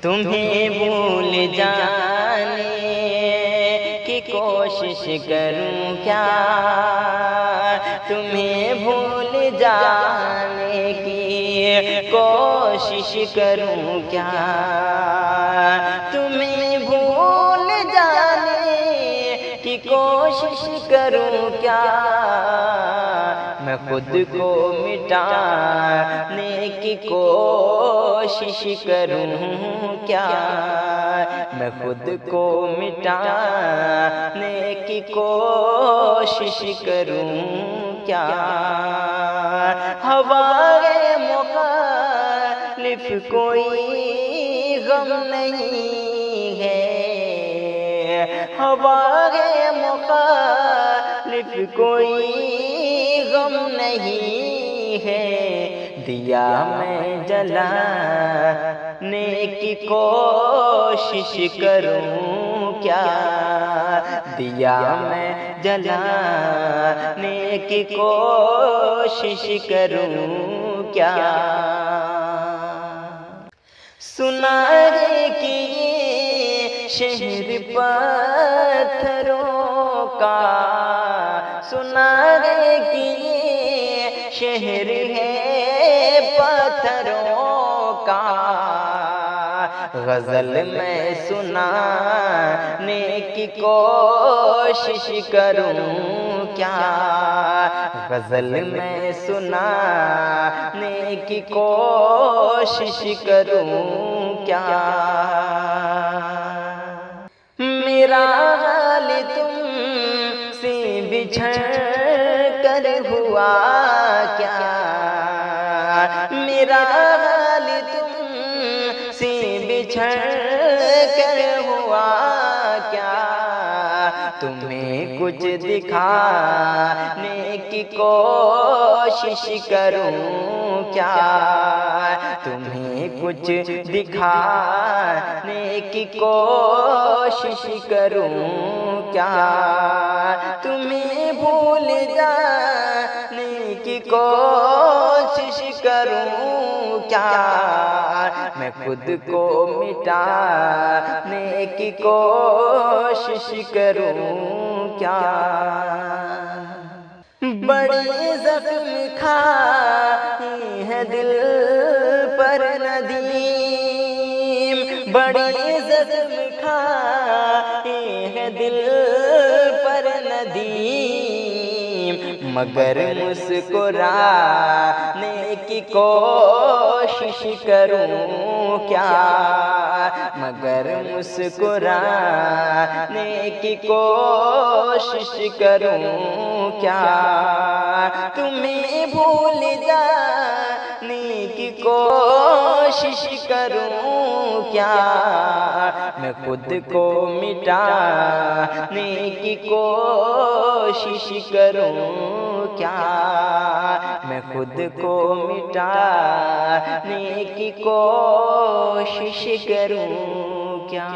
تمہیں بھول جانے کی کوشش کروں کیا، تمہیں بھول جانے کی کوشش کروں کیا، تمہیں بھول جانے کی کوشش کروں کیا، میں خود کو مٹانے کی کوشش کروں کیا، میں خود کو مٹانے کی کوشش کروں کیا، ہوائے مخالف کوئی غم نہیں ہے، ہوائے مخالف کوئی غم نہیں ہے، دیا میں جلانے کی کوشش کروں کیا، دیا میں جلانے کی کوشش کروں کیا، سنا ہے کہ یہ شہر پتھروں کا، سنا ہے کہ یہ شہر ہے پتھروں کا، غزل میں سنانے کی کوشش کروں کیا، غزل میں سنانے کی کوشش کروں کیا، میرا حال تم سے بچھڑ کر ہوا کیا، میرا حال تم سے بچھڑ کر ہوا کیا، تمہیں کچھ دکھانے کی کوشش کروں کیا، تمہیں کچھ دکھانے کی کوشش کروں کیا، تمہیں بھول جانے کی کوشش کروں کیا، میں خود کو مٹانے کی کوشش کروں کیا، بڑے زخم کھائے ہیں دل پر ندیم، بڑے زخم کھائے ہیں دل پر ندیم، مگر مسکرانے کی کوشش کروں کیا، مگر مسکرانے کی کوشش کروں کیا، تمہیں بھول جانے کی کوشش کروں کیا، میں خود کو مٹانے کی کوشش کروں کیا، میں خود کو مٹانے کی کوشش کروں کیا۔